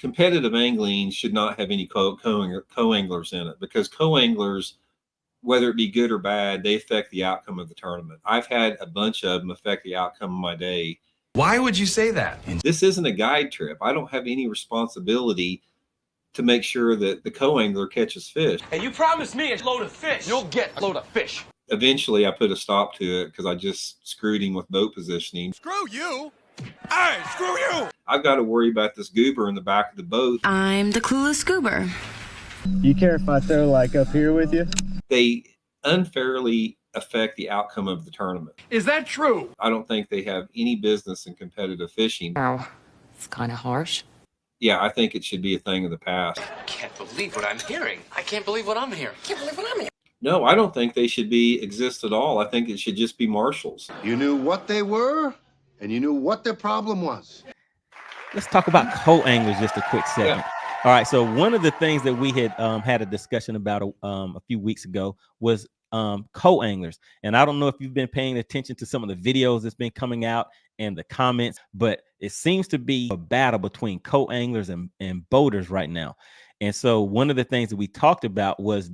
competitive angling should not have any co-anglers in it, because co-anglers, whether it be good or bad, they affect the outcome of the tournament. I've had a bunch of them affect the outcome of my day. Why would you say that? This isn't a guide trip. I don't have any responsibility to make sure that the co-angler catches fish. Hey, you promised me a load of fish. You'll get a load of fish. Eventually, I put a stop to it because I just screwed him with boat positioning. Screw you! Hey, screw you! I've got to worry about this goober in the back of the boat. I'm the clueless goober. You care if I throw like up here with you? They unfairly affect the outcome of the tournament. Is that true? I don't think they have any business in competitive fishing. Oh, it's kind of harsh. Yeah, I think it should be a thing of the past. I can't believe what I'm hearing. I can't believe what I'm hearing. I can't believe what I'm hearing. No, I don't think they should exist at all. I think it should just be marshals. You knew what they were, and you knew what their problem was. Let's talk about co-anglers just a quick second. Yeah. All right, so one of the things that we had had a discussion about a few weeks ago was co-anglers. And I don't know if you've been paying attention to some of the videos that's been coming out and the comments, but it seems to be a battle between co-anglers and boaters right now. And so one of the things that we talked about was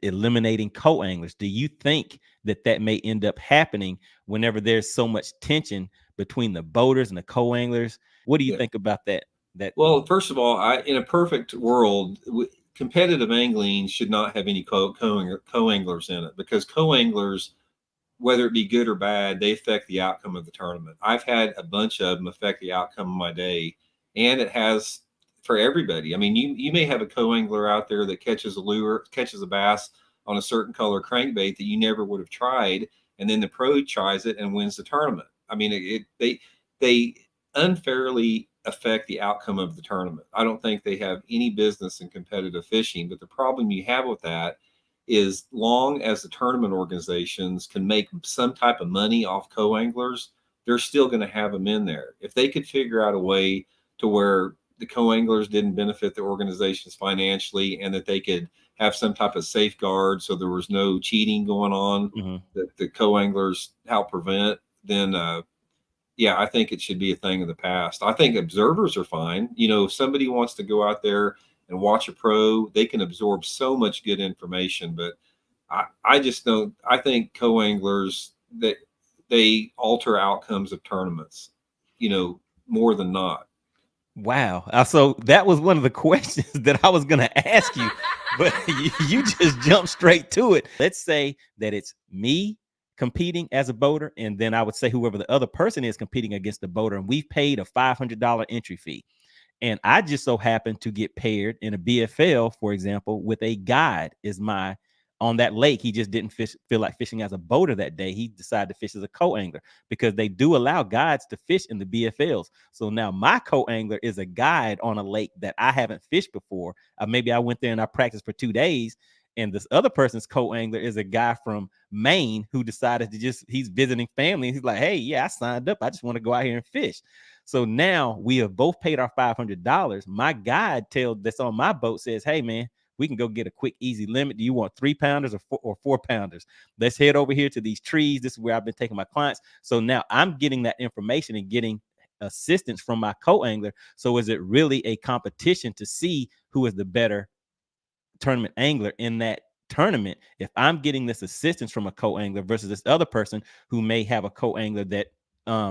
eliminating co-anglers. Do you think that may end up happening whenever there's so much tension between the boaters and the co-anglers? What do you think about that? Well, first of all, in a perfect world, competitive angling should not have any co-anglers in it, because co-anglers, whether it be good or bad, they affect the outcome of the tournament. I've had a bunch of them affect the outcome of my day, and it has for everybody. I mean, you may have a co-angler out there that catches a bass on a certain color crankbait that you never would have tried, and then the pro tries it and wins the tournament. I mean, they unfairly affect the outcome of the tournament. I don't think they have any business in competitive fishing, but the problem you have with that is, long as the tournament organizations can make some type of money off co-anglers, they're still going to have them in there. If they could figure out a way to where the co-anglers didn't benefit the organizations financially, and that they could have some type of safeguard so there was no cheating going on, that the co-anglers help prevent, then yeah, I think it should be a thing of the past. I think observers are fine. You know, if somebody wants to go out there and watch a pro, they can absorb so much good information. But I just don't. I think co-anglers, that they alter outcomes of tournaments, you know, more than not. Wow. So that was one of the questions that I was going to ask you, but you just jumped straight to it. Let's say that it's me competing as a boater, and then I would say whoever the other person is competing against the boater, and we've paid a $500 entry fee. And I just so happen to get paired in a BFL, for example, with a guide on that lake. He just didn't feel like fishing as a boater that day. He decided to fish as a co-angler, because they do allow guides to fish in the BFLs. So now my co-angler is a guide on a lake that I haven't fished before. Maybe I went there and I practiced for 2 days. And this other person's co-angler is a guy from Maine who decided he's visiting family. And he's like, hey, yeah, I signed up. I just want to go out here and fish. So now we have both paid our $500. My guide that's on my boat says, hey, man, we can go get a quick, easy limit. Do you want 3-pounders or 4-pounders? Let's head over here to these trees. This is where I've been taking my clients. So now I'm getting that information and getting assistance from my co-angler. So is it really a competition to see who is the better tournament angler in that tournament, if I'm getting this assistance from a co-angler versus this other person who may have a co-angler that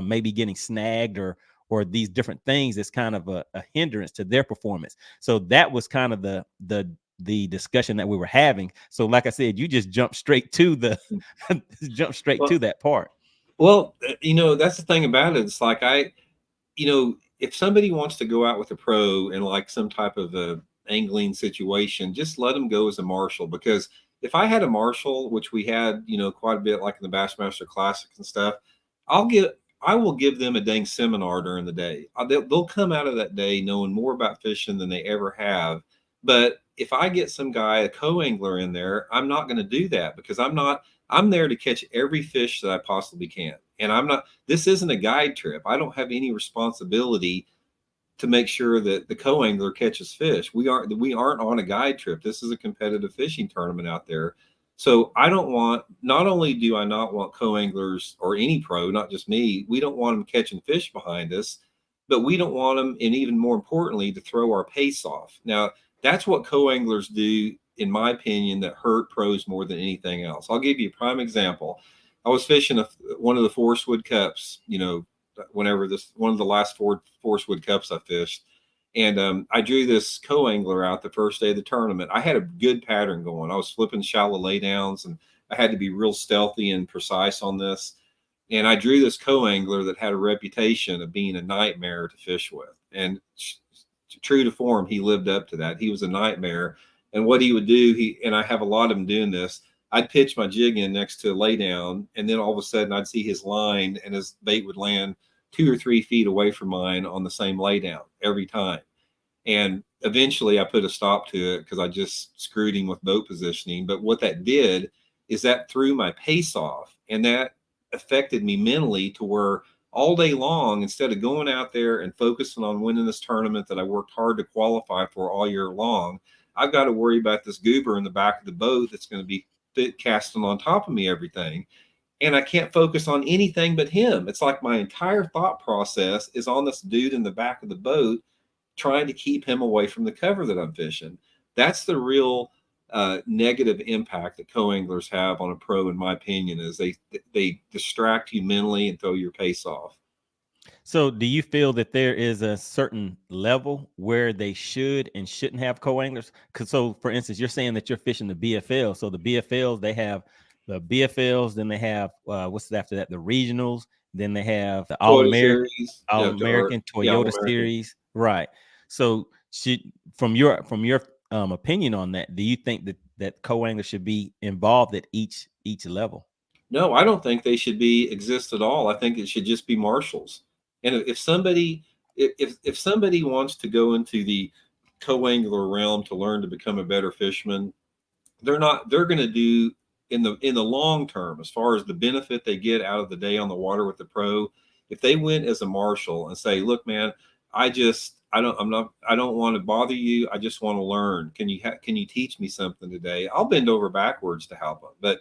may be getting snagged or these different things? That's kind of a hindrance to their performance. So that was kind of the discussion that we were having. So like I said, you just jumped straight to to that part. Well, you know, that's the thing about it. It's like, if somebody wants to go out with a pro in like some type of a angling situation, just let them go as a marshal. Because if I had a marshal, which we had, you know, quite a bit, like in the Bassmaster Classics and stuff, I will give them a dang seminar during the day. They'll come out of that day knowing more about fishing than they ever have. But if I get some guy, a co-angler in there, I'm not going to do that, because I'm there to catch every fish that I possibly can. And this isn't a guide trip. I don't have any responsibility to make sure that the co-angler catches fish. We aren't on a guide trip. This is a competitive fishing tournament out there. So not only do I not want co-anglers, or any pro, not just me, we don't want them catching fish behind us, but we don't want them, and even more importantly, to throw our pace off. Now, that's what co-anglers do, in my opinion, that hurt pros more than anything else. I'll give you a prime example. I was fishing one of the Forest Wood Cups, you know, whenever one of the last Forest Wood Cups I fished. And I drew this co-angler out the first day of the tournament. I had a good pattern going. I was flipping shallow laydowns, and I had to be real stealthy and precise on this. And I drew this co-angler that had a reputation of being a nightmare to fish with. And true to form, he lived up to that. He was a nightmare. And what he would do, and I have a lot of them doing this, I'd pitch my jig in next to a laydown, and then all of a sudden I'd see his line and his bait would land 2 or 3 feet away from mine on the same laydown every time. And eventually I put a stop to it because I just screwed him with boat positioning. But what that did is that threw my pace off, and that affected me mentally to where all day long, instead of going out there and focusing on winning this tournament that I worked hard to qualify for all year long, I've got to worry about this goober in the back of the boat that's going to be casting on top of me everything. And I can't focus on anything but him. It's like my entire thought process is on this dude in the back of the boat, trying to keep him away from the cover that I'm fishing. That's the real negative impact that co-anglers have on a pro, in my opinion, is they distract you mentally and throw your pace off. So do you feel that there is a certain level where they should and shouldn't have co-anglers? Because, so for instance, you're saying that you're fishing the BFL. So the BFLs, they have the BFLs, then they have what's after that? The regionals, then they have the All-American, All-American, Toyota Series. Right. So from your opinion on that, do you think that co-anglers should be involved at each level? No, I don't think they should exist at all. I think it should just be marshals. And if somebody wants to go into the co-angler realm to learn to become a better fisherman, they're going to do in the long term, as far as the benefit they get out of the day on the water with the pro. If they went as a marshal and say, look, man, I don't want to bother you. I just want to learn. Can you teach me something today? I'll bend over backwards to help them. But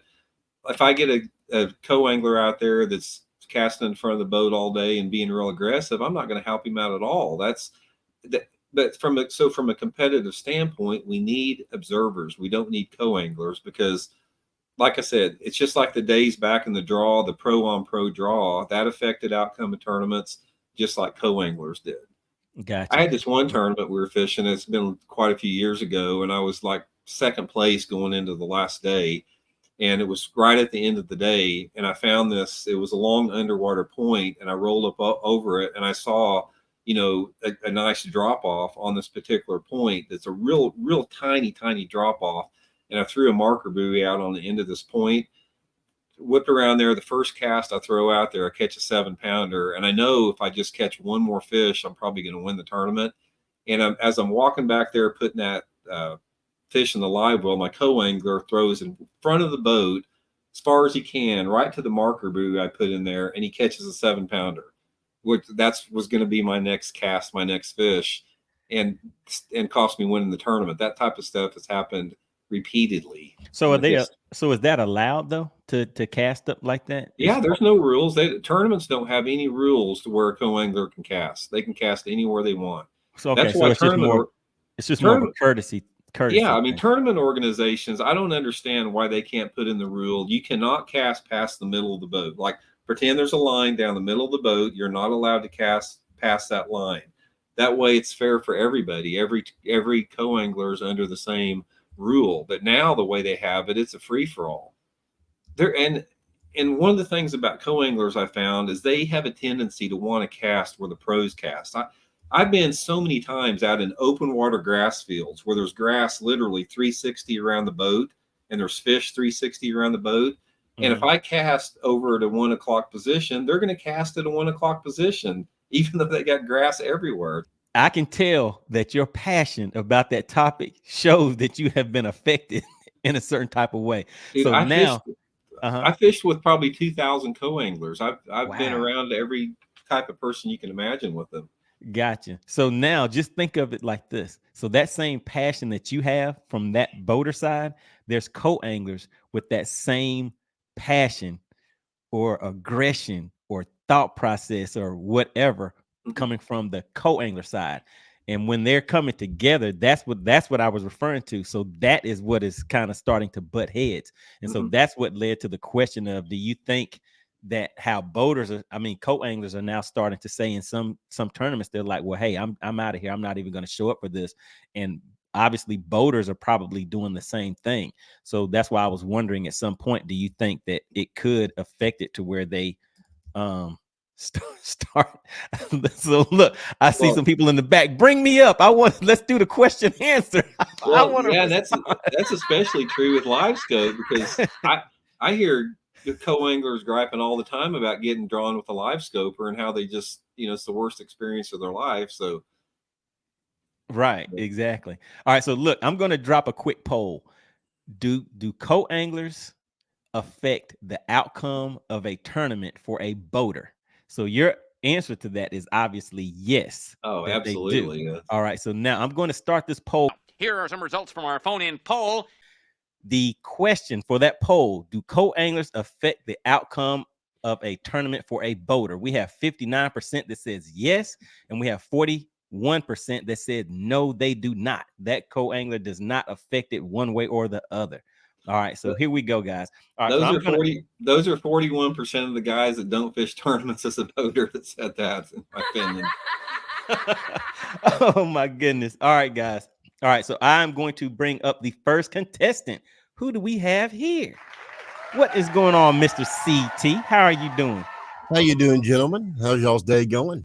if I get a co-angler out there that's casting in front of the boat all day and being real aggressive, I'm not going to help him out at all. But from a competitive standpoint, we need observers. We don't need co-anglers, because, like I said, it's just like the days back in the draw, the pro on pro draw, that affected outcome of tournaments just like co-anglers did. Gotcha. I had this one tournament we were fishing. It's been quite a few years ago, and I was like second place going into the last day. And it was right at the end of the day, and I found this. It was a long underwater point, and I rolled up over it, and I saw, a nice drop off on this particular point. That's a real tiny drop off. And I threw a marker buoy out on the end of this point, whipped around there. The first cast I throw out there, I catch a 7-pounder, and I know if I just catch one more fish, I'm probably going to win the tournament. And as I'm walking back there, putting that fish in the live well, my co-angler throws in front of the boat as far as he can, right to the marker buoy I put in there, and he catches a 7-pounder, which was going to be my next cast, my next fish, and cost me winning the tournament. That type of stuff has happened repeatedly. So is that allowed though, to cast up like that? Yeah, there's no rules. Tournaments don't have any rules to where a co-angler can cast. They can cast anywhere they want. So okay, that's why it's just more of a courtesy. Yeah, I mean, tournament organizations, I don't understand why they can't put in the rule. You cannot cast past the middle of the boat. Like, pretend there's a line down the middle of the boat. You're not allowed to cast past that line. That way it's fair for everybody. Every co-angler is under the same rule. But now the way they have it, it's a free-for-all. And one of the things about co-anglers I found is they have a tendency to want to cast where the pros cast. I've been so many times out in open water grass fields where there's grass literally 360 around the boat, and there's fish 360 around the boat. Mm-hmm. And if I cast over at a 1 o'clock position, they're going to cast at a 1 o'clock position, even though they got grass everywhere. I can tell that your passion about that topic shows that you have been affected in a certain type of way. Dude, so I fished with probably 2,000 co-anglers. I've wow. been around every type of person you can imagine with them. Gotcha. So now just think of it like this. So that same passion that you have from that boater side, there's co-anglers with that same passion or aggression or thought process or whatever coming from the co-angler side. And when they're coming together, that's what I was referring to. So that is what is kind of starting to butt heads. And so that's what led to the question of, do you think that how boaters are, I mean, co-anglers are now starting to say in some tournaments, they're like, well, hey, I'm out of here. I'm not even going to show up for this. And obviously boaters are probably doing the same thing. So that's why I was wondering at some point, do you think that it could affect it to where they start so look, I see some people in the back. Bring me up. Let's do the question answer. Well, yeah, that's especially true with live scope, because I hear the co-anglers griping all the time about getting drawn with a live scoper and how they just, it's the worst experience of their life. So right, exactly. All right, so look, I'm going to drop a quick poll. Do co-anglers affect the outcome of a tournament for a boater? So your answer to that is obviously yes. Oh, absolutely. Yes. All right, so now I'm going to start this poll. Here are some results from our phone-in poll. The question for that poll: do co-anglers affect the outcome of a tournament for a boater? We have 59% that says yes, and we have 41% that said no, they do not. That co-angler does not affect it one way or the other. All right, so here we go, guys. All right, those are 41% of the guys that don't fish tournaments as a boater that said that, in my opinion. Oh my goodness. All right, guys. All right, so I'm going to bring up the first contestant. Who do we have here? What is going on, Mr. CT? How are you doing? How you doing, gentlemen? How's y'all's day going?